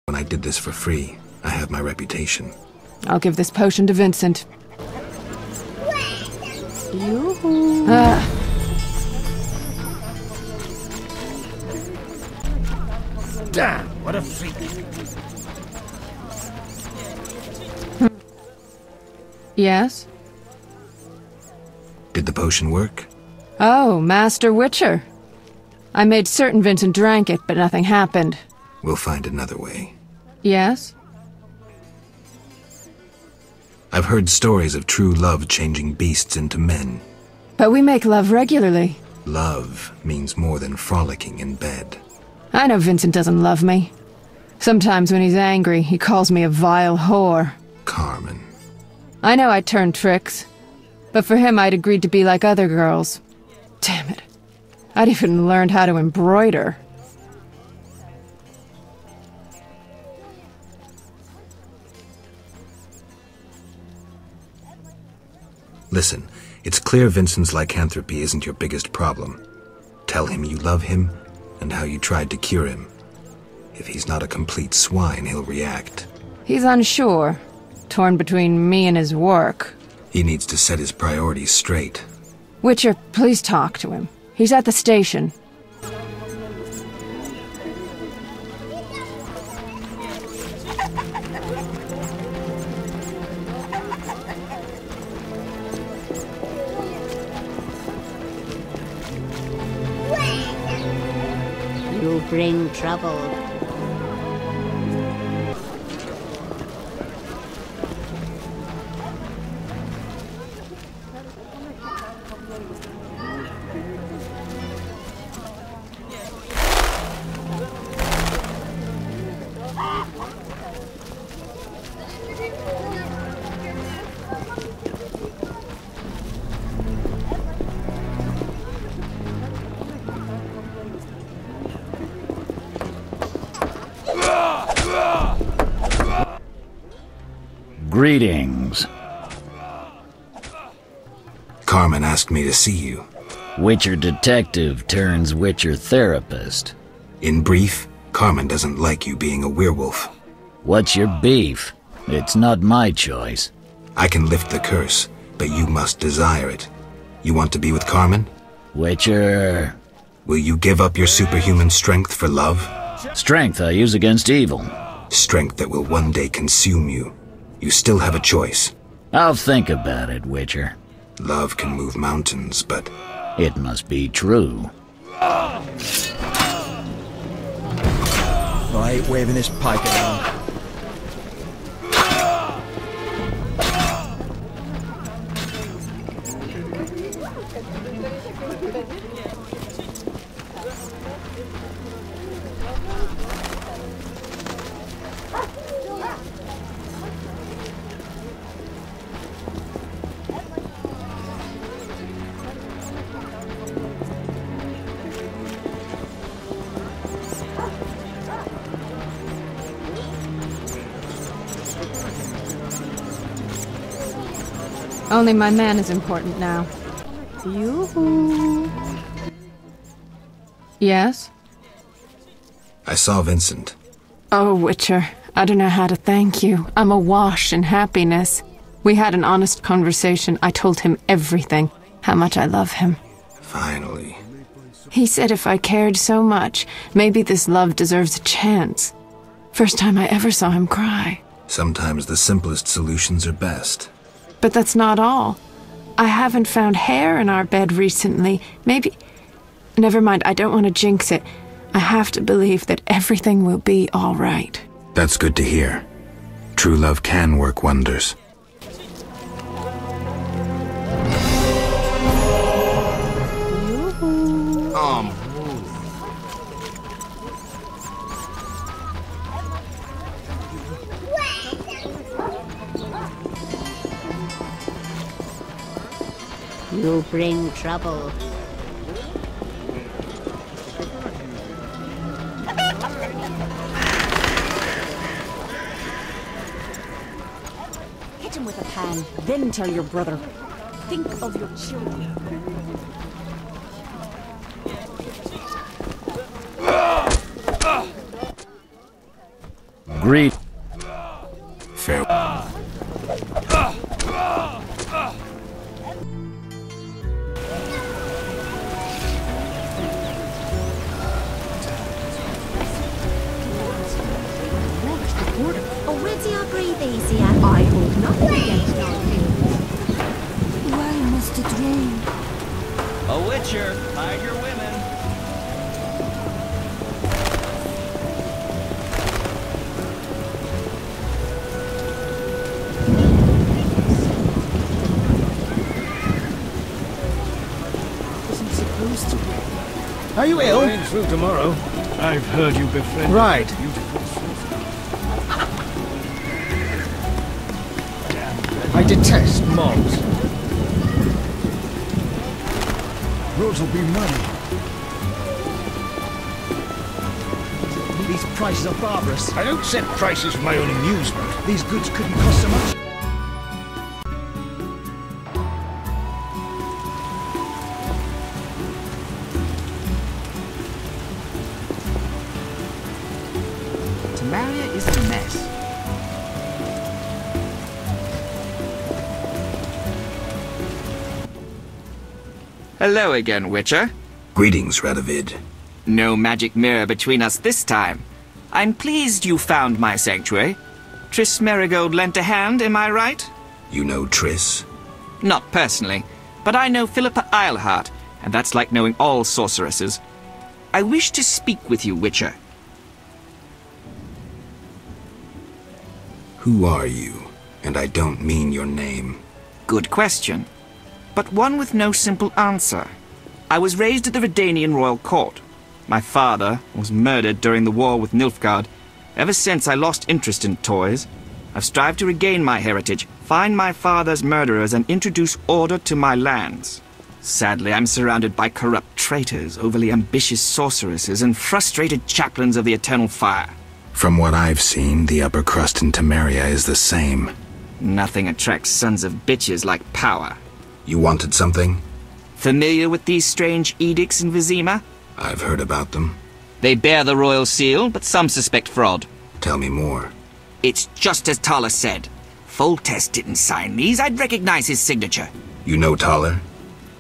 When I did this for free, I have my reputation. I'll give this potion to Vincent. Yoo-hoo. Damn, what a freak. Yes? Did the potion work? Oh, Master Witcher. I made certain Vincent drank it, but nothing happened. We'll find another way. Yes? I've heard stories of true love changing beasts into men. But we make love regularly. Love means more than frolicking in bed. I know Vincent doesn't love me. Sometimes when he's angry, he calls me a vile whore. Carmen. I know I turned tricks, but for him I'd agreed to be like other girls. Damn it. I'd even learned how to embroider. Listen, it's clear Vincent's lycanthropy isn't your biggest problem. Tell him you love him and how you tried to cure him. If he's not a complete swine, he'll react. He's unsure, torn between me and his work. He needs to set his priorities straight. Witcher, please talk to him. He's at the station. You bring trouble. Greetings. Carmen asked me to see you. Witcher detective turns Witcher therapist. In brief, Carmen doesn't like you being a werewolf. What's your beef? It's not my choice. I can lift the curse, but you must desire it. You want to be with Carmen? Witcher... Will you give up your superhuman strength for love? Strength I use against evil. Strength that will one day consume you. You still have a choice. I'll think about it, Witcher. Love can move mountains, but... It must be true. I hate waving this pike around. Only my man is important now. Yoo-hoo. Yes? I saw Vincent. Oh, Witcher, I don't know how to thank you. I'm awash in happiness. We had an honest conversation. I told him everything, how much I love him. Finally. He said if I cared so much, maybe this love deserves a chance. First time I ever saw him cry. Sometimes the simplest solutions are best. But that's not all. I haven't found hair in our bed recently. Maybe... Never mind, I don't want to jinx it. I have to believe that everything will be all right. That's good to hear. True love can work wonders. You bring trouble. Hit him with a pan, then tell your brother. Think of your children. Greet. Farewell. Already I breathe easier. I hold nothing against our king. Why must it rain? A witcher, hide your women. Wasn't supposed to rain. Are you ill? Rain through tomorrow. I've heard you befriend Right. beautiful sorcerer. I detest mobs. Roads will be muddy. These prices are barbarous. I don't set prices for my own amusement. These goods couldn't cost so much. Tamaria is a mess. Hello again, Witcher. Greetings, Radovid. No magic mirror between us this time. I'm pleased you found my sanctuary. Triss Merigold lent a hand, am I right? You know Triss? Not personally, but I know Philippa Eilhart, and that's like knowing all sorceresses. I wish to speak with you, Witcher. Who are you? And I don't mean your name. Good question, but one with no simple answer. I was raised at the Redanian royal court. My father was murdered during the war with Nilfgaard. Ever since, I lost interest in toys. I've strived to regain my heritage, find my father's murderers, and introduce order to my lands. Sadly, I'm surrounded by corrupt traitors, overly ambitious sorceresses, and frustrated chaplains of the Eternal Fire. From what I've seen, the upper crust in Temeria is the same. Nothing attracts sons of bitches like power. You wanted something? Familiar with these strange edicts in Vizima? I've heard about them. They bear the royal seal, but some suspect fraud. Tell me more. It's just as Tala said. Foltest didn't sign these. I'd recognize his signature. You know Taller?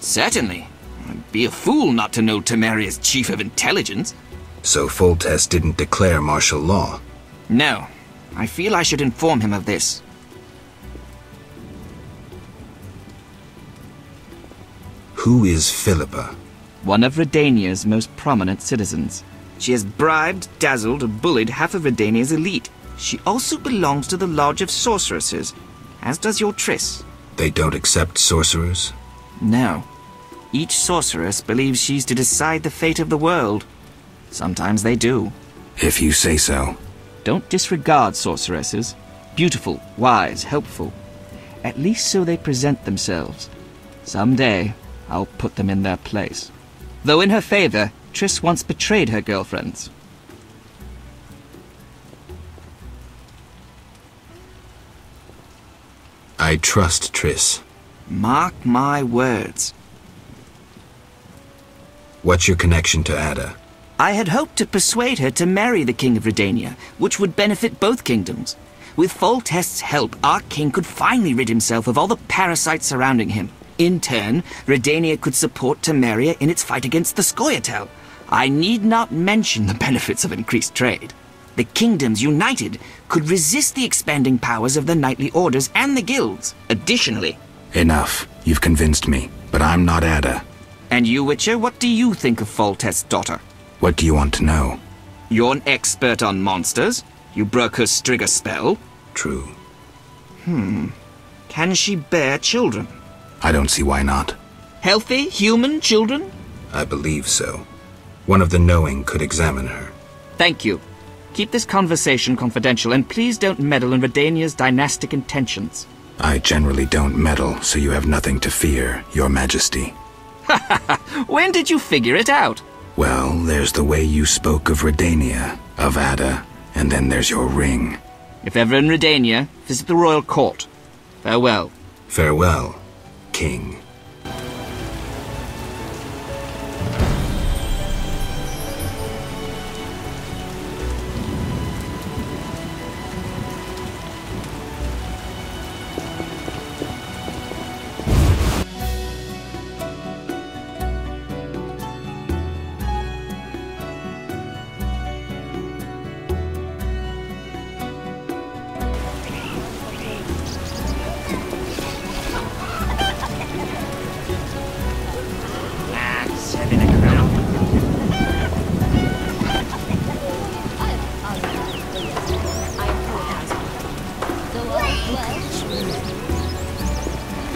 Certainly. I'd be a fool not to know Temeria's chief of intelligence. So Foltest didn't declare martial law? No. I feel I should inform him of this. Who is Philippa? One of Redania's most prominent citizens. She has bribed, dazzled, or bullied half of Redania's elite. She also belongs to the Lodge of Sorceresses, as does your Triss. They don't accept sorcerers? No. Each sorceress believes she's to decide the fate of the world. Sometimes they do. If you say so. Don't disregard sorceresses. Beautiful, wise, helpful. At least so they present themselves. Someday, I'll put them in their place. Though in her favor, Triss once betrayed her girlfriends. I trust Triss. Mark my words. What's your connection to Ada? I had hoped to persuade her to marry the King of Redania, which would benefit both kingdoms. With Foltest's help, our king could finally rid himself of all the parasites surrounding him. In turn, Redania could support Temeria in its fight against the Scoia'tael. I need not mention the benefits of increased trade. The kingdoms united could resist the expanding powers of the knightly orders and the guilds. Additionally... Enough. You've convinced me. But I'm not Ada. And you, Witcher, what do you think of Foltest's daughter? What do you want to know? You're an expert on monsters. You broke her Strigger spell. True. Can she bear children? I don't see why not. Healthy, human children? I believe so. One of the knowing could examine her. Thank you. Keep this conversation confidential, and please don't meddle in Redania's dynastic intentions. I generally don't meddle, so you have nothing to fear, Your Majesty. When did you figure it out? Well, there's the way you spoke of Redania, of Ada, and then there's your ring. If ever in Redania, visit the royal court. Farewell. Farewell, King.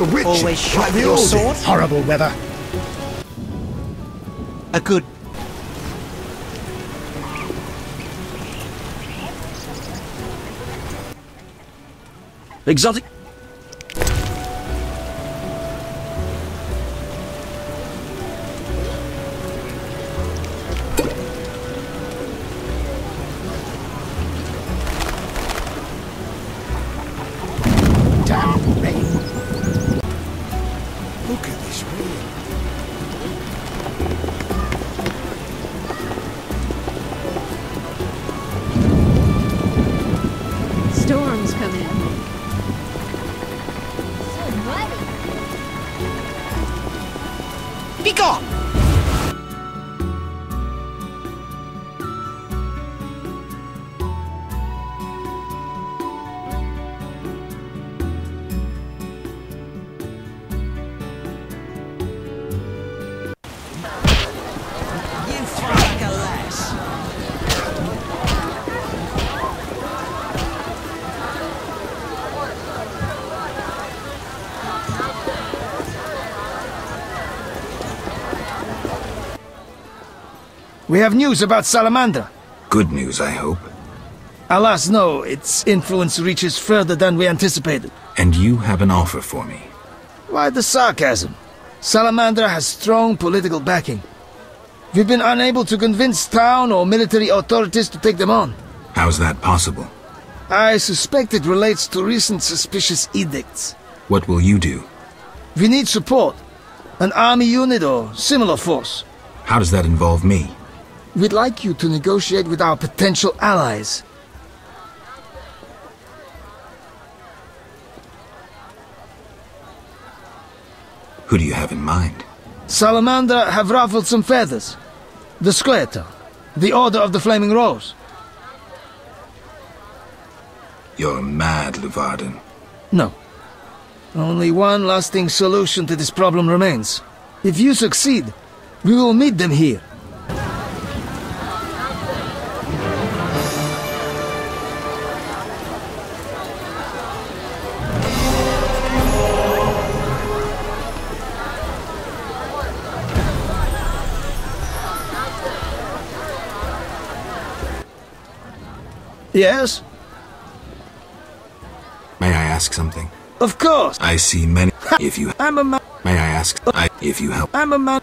Richard, Always like sharp the your old sword? days. Horrible weather. A good... Exotic... Damn rain. Look at this rain. Storms come in. Be gone! You fly like a lass. We have news about Salamandra. Good news, I hope. Alas, no. Its influence reaches further than we anticipated. And you have an offer for me. Why the sarcasm? Salamandra has strong political backing. We've been unable to convince town or military authorities to take them on. How's that possible? I suspect it relates to recent suspicious edicts. What will you do? We need support. An army unit or similar force. How does that involve me? We'd like you to negotiate with our potential allies. Who do you have in mind? Salamander have ruffled some feathers. The Squareton, the Order of the Flaming Rose. You're mad, Luvarden. No. Only one lasting solution to this problem remains. If you succeed, we will meet them here. Yes? May I ask something? Of course! I see many. If you... I'm a man. May I ask... if you help... I'm a man.